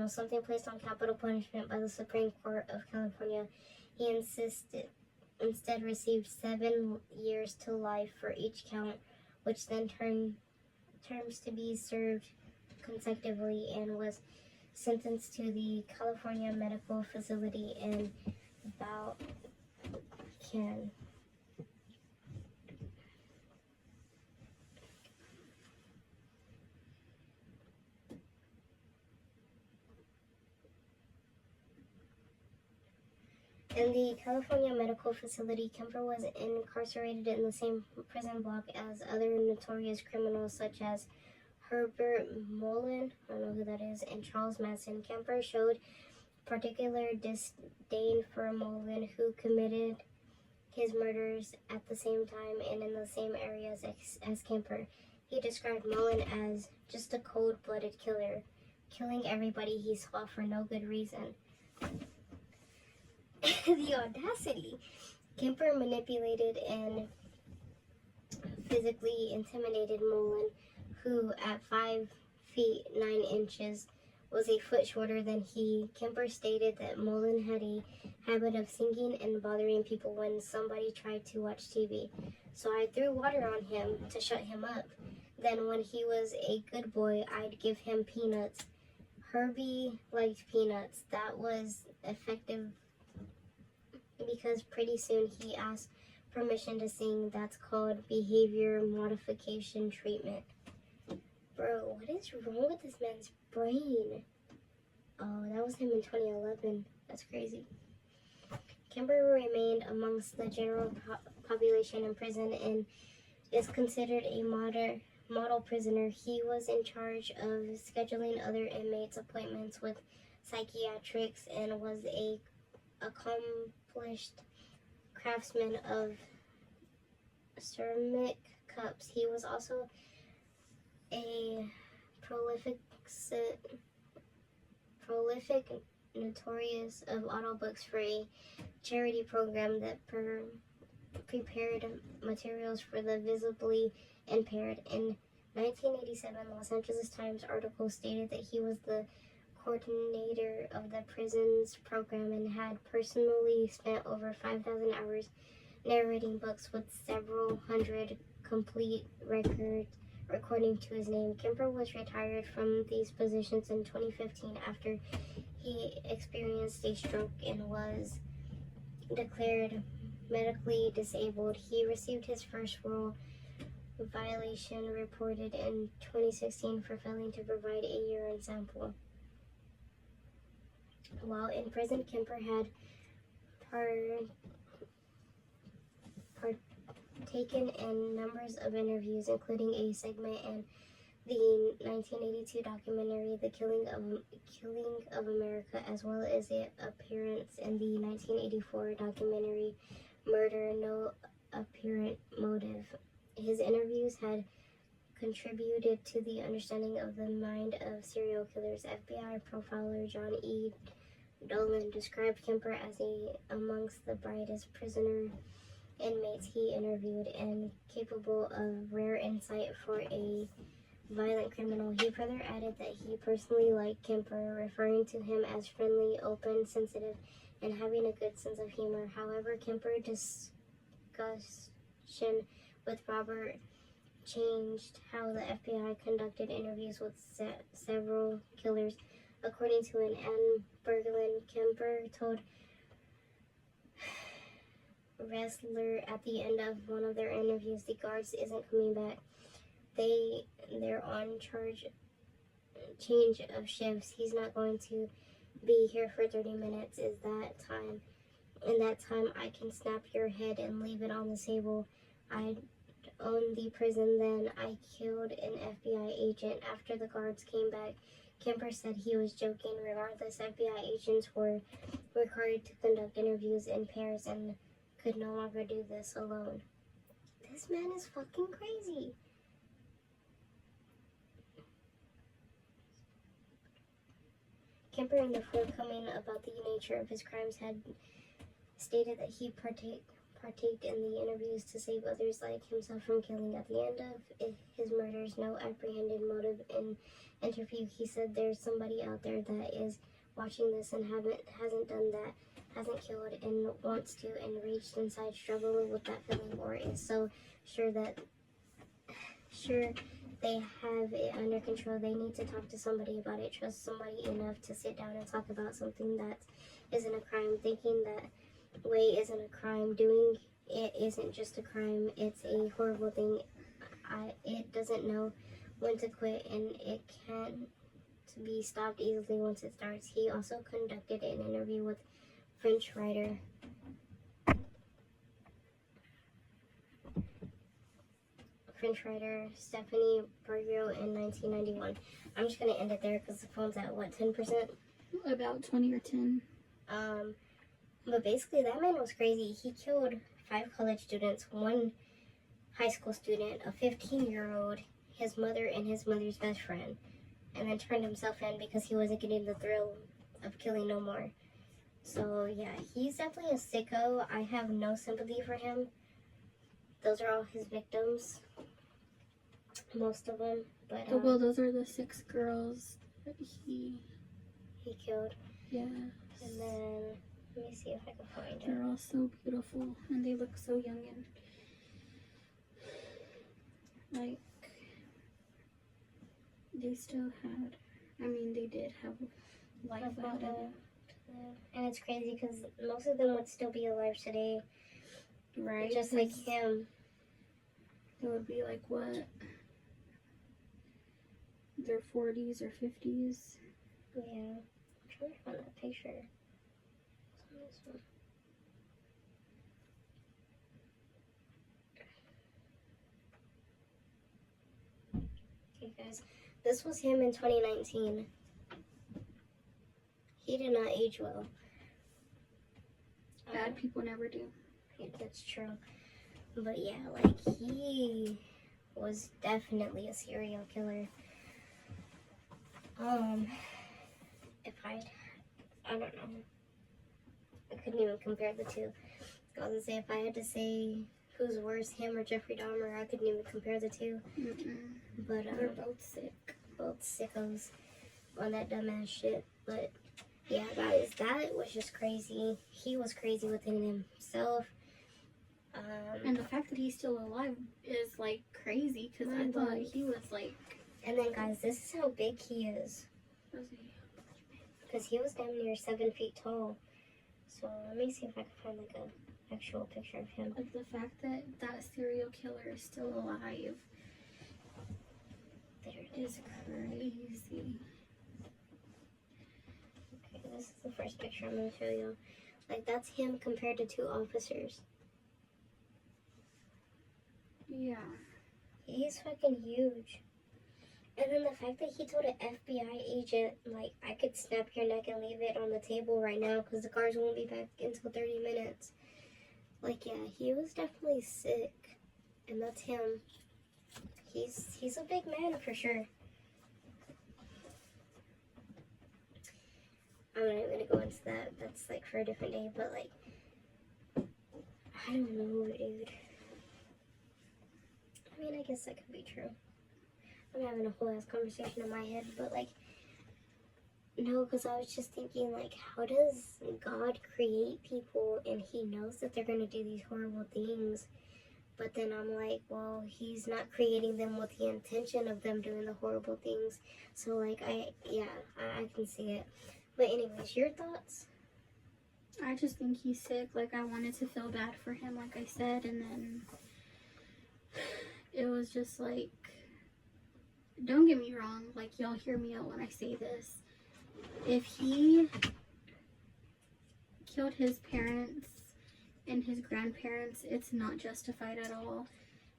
something placed on capital punishment by the Supreme Court of California, he instead received 7 years to life for each count, which then terms to be served consecutively, and was sentenced to the California Medical Facility in Balcan. In the California Medical Facility, Kemper was incarcerated in the same prison block as other notorious criminals such as Herbert Mullen, I don't know who that is, and Charles Manson. Kemper showed particular disdain for Mullen, who committed his murders at the same time and in the same areas as Kemper. He described Mullen as just a cold-blooded killer, killing everybody he saw for no good reason. The audacity! Kemper manipulated and physically intimidated Mullen, who at 5 feet 9 inches was a foot shorter than he. Kemper stated that Mullen had a habit of singing and bothering people when somebody tried to watch TV. So I threw water on him to shut him up. Then when he was a good boy, I'd give him peanuts. Herbie liked peanuts. That was effective because pretty soon he asked permission to sing. That's called behavior modification treatment. Bro, what is wrong with this man's brain? Oh, that was him in 2011. That's crazy. Kemper remained amongst the general population in prison and is considered a model prisoner. He was in charge of scheduling other inmates' appointments with psychiatrics and was a accomplished craftsman of ceramic cups. He was also a prolific notorious of audiobooks for a charity program that prepared materials for the visibly impaired. In 1987, Los Angeles Times article stated that he was the coordinator of the prison's program and had personally spent over 5,000 hours narrating books with several hundred complete recording to his name. Kemper was retired from these positions in 2015 after he experienced a stroke and was declared medically disabled. He received his first rule violation reported in 2016 for failing to provide a urine sample. While in prison, Kemper had partaken in numbers of interviews, including a segment in the 1982 documentary "The Killing of America," as well as an appearance in the 1984 documentary "Murder: No Apparent Motive." His interviews had contributed to the understanding of the mind of serial killers. FBI profiler John E. Dolan described Kemper as amongst the brightest prisoner inmates he interviewed and capable of rare insight for a violent criminal. He further added that he personally liked Kemper, referring to him as friendly, open, sensitive, and having a good sense of humor. However, Kemper's discussion with Robert changed how the FBI conducted interviews with several killers. According to an Anne Berglund, Kemper told Ressler at the end of one of their interviews, "The guards isn't coming back. They're on change of shifts. He's not going to be here for 30 minutes. Is that time? In that time, I can snap your head and leave it on the table. I owned the prison then. I killed an FBI agent after the guards came back." Kemper said he was joking. Regardless, FBI agents were required to conduct interviews in pairs and could no longer do this alone. This man is fucking crazy. Kemper, in the forthcoming about the nature of his crimes, had stated that he partaked in the interviews to save others like himself from killing. At the end of his murders, no apprehended motive in interview, he said, "There's somebody out there that is watching this and hasn't done that, hasn't killed and wants to, and reached inside struggling with that feeling, or is so sure they have it under control. They need to talk to somebody about it, trust somebody enough to sit down and talk about something that isn't a crime. Thinking that way isn't a crime. Doing it isn't just a crime. It's a horrible thing. It doesn't know when to quit, and it can't be stopped easily once it starts." He also conducted an interview with French writer Stephanie Bergero in 1991. I'm just going to end it there because the phone's at, what, 10%? About 20 or 10. But basically, that man was crazy. He killed 5 college students, 1 high school student, a 15-year-old, his mother, and his mother's best friend, and then turned himself in because he wasn't getting the thrill of killing no more. So, yeah, he's definitely a sicko. I have no sympathy for him. Those are all his victims. Most of them. But, well, those are the 6 girls that he killed. Yeah. And then, let me see if I can find it. They're all so beautiful, and they look so young, and like they still had, they did have life ahead of them. And it's crazy because most of them would still be alive today. Right. Just like him. They would be like, what? Their 40s or 50s. Yeah. I'm trying to find that picture. This one. Okay, guys. This was him in 2019. He did not age well. Bad people never do. Yeah, that's true. But yeah, like, he was definitely a serial killer. If I don't know. I couldn't even compare the two. I was gonna say, if I had to say who's worse, him or Jeffrey Dahmer, I couldn't even compare the two. But they're both sick. Both sickos on that dumbass shit. But yeah, guys, that was just crazy. He was crazy within himself. And the fact that he's still alive is like crazy, because I thought he was like. And then, guys, this is how big he is. Because he was damn near 7 feet tall. So let me see if I can find like an actual picture of him. Like the fact that that serial killer is still alive is crazy. Okay, this is the first picture I'm going to show you. Like, that's him compared to 2 officers. Yeah. He's fucking huge. And then the fact that he told an FBI agent, like, I could snap your neck and leave it on the table right now because the cars won't be back until 30 minutes. Like, yeah, he was definitely sick. And that's him. He's a big man for sure. I'm not even gonna go into that. That's like for a different day, but like, I don't know, dude. I mean, I guess that could be true. I'm having a whole ass conversation in my head, but like, no, because I was just thinking, like, how does God create people and he knows that they're gonna do these horrible things? But then I'm like, well, he's not creating them with the intention of them doing the horrible things. So like, I can see it. But anyways, your thoughts? I just think he's sick. Like, I wanted to feel bad for him, like I said, and then it was just like, don't get me wrong, like, y'all hear me out when I say this. If he killed his parents and his grandparents, it's not justified at all.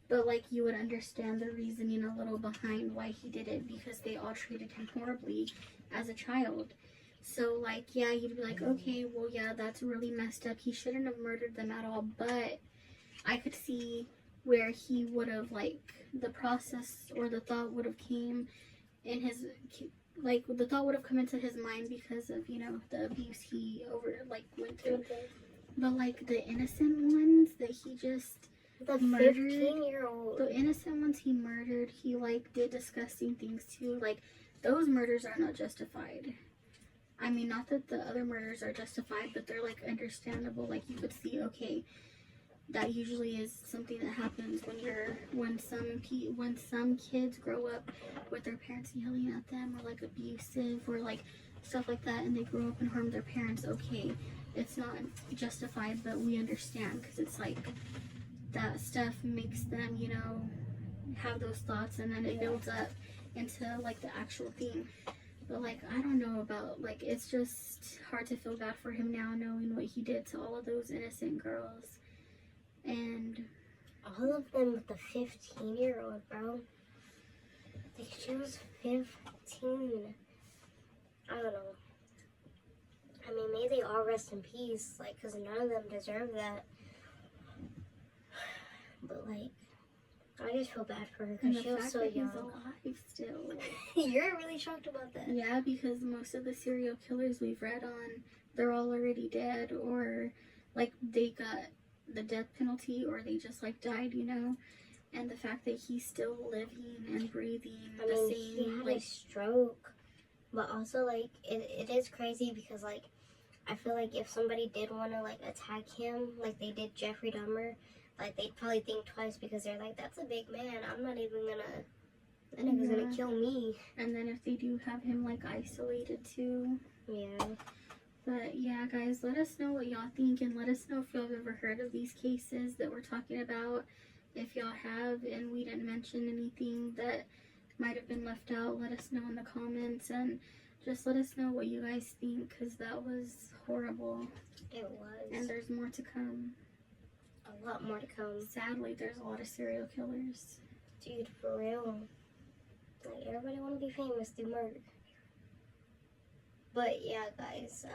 But, like, you would understand the reasoning a little behind why he did it, because they all treated him horribly as a child. So, like, yeah, you'd be like, okay, well, yeah, that's really messed up. He shouldn't have murdered them at all. But I could see where he would have, like, the process or the thought would have came in his, like, the thought would have come into his mind because of, you know, the abuse he went through. But, like, the innocent ones that he just The murdered, 15-year-old. the innocent ones he murdered, he, like, did disgusting things too. Like, those murders are not justified. I mean, not that the other murders are justified, but they're, like, understandable. Like, you could see, okay, that usually is something that happens when some kids grow up with their parents yelling at them, or, like, abusive, or, like, stuff like that, and they grow up and harm their parents. Okay, it's not justified, but we understand, because it's, like, that stuff makes them, you know, have those thoughts, and then it builds up into, like, the actual thing. But, like, I don't know about, like, it's just hard to feel bad for him now, knowing what he did to all of those innocent girls. And all of them with the 15-year-old, bro. Like, she was 15. I don't know. I mean, may they all rest in peace, like, because none of them deserve that. But, like, I just feel bad for her because she was so young. He's alive still. You're really shocked about that? Yeah, because most of the serial killers we've read on, they're all already dead, or, like, they got the death penalty, or they just, like, died, you know? And the fact that he's still living and breathing the same, he had like, a stroke. But also, like, it is crazy because, like, I feel like if somebody did want to, like, attack him, like they did Jeffrey Dahmer, like, they'd probably think twice because they're like, that's a big man. I'm not even gonna, that nigga's gonna kill me. And then if they do have him, like, isolated too. Yeah. But yeah, guys, let us know what y'all think, and let us know if y'all have ever heard of these cases that we're talking about. If y'all have and we didn't mention anything that might have been left out, let us know in the comments, and just let us know what you guys think, because that was horrible. It was. And there's more to come. A lot more to come. Sadly, there's a lot of serial killers. Dude, for real. Like, everybody want to be famous through murder. But yeah, guys,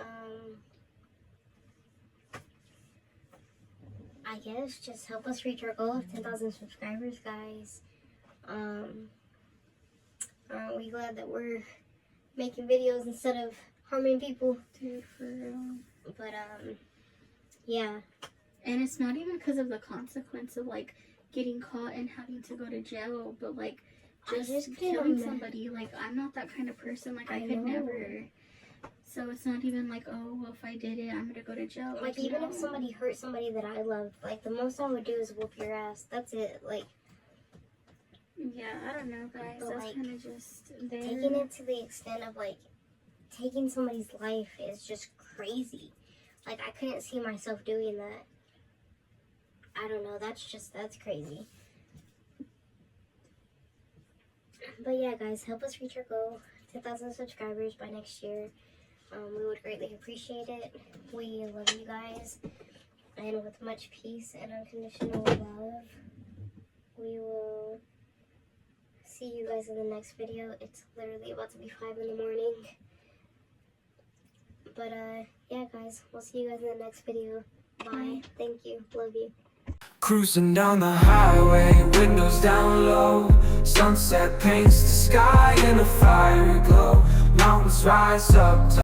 I guess just help us reach our goal of 10,000 subscribers, guys. Aren't we glad that we're making videos instead of harming people? Dude, for real. But, yeah. And it's not even because of the consequence of, like, getting caught and having to go to jail, but, like, just killing somebody. Like, I'm not that kind of person. Like, I could never. So it's not even like, oh, well, if I did it, I'm gonna go to jail. Like, even if somebody hurt somebody that I love, like, the most I would do is whoop your ass. That's it. Like, yeah, I don't know, guys. But, That's like, kind of just there. taking it to the extent of, like, taking somebody's life is just crazy. Like, I couldn't see myself doing that. I don't know. That's crazy. But yeah, guys, help us reach our goal, 10,000 subscribers by next year. We would greatly appreciate it. We love you guys. And with much peace and unconditional love, we will see you guys in the next video. It's literally about to be 5 in the morning. But yeah guys, we'll see you guys in the next video. Bye. Thank you. Love you. Cruising down the highway, windows down low. Sunset paints the sky in a fiery glow. Mountains rise up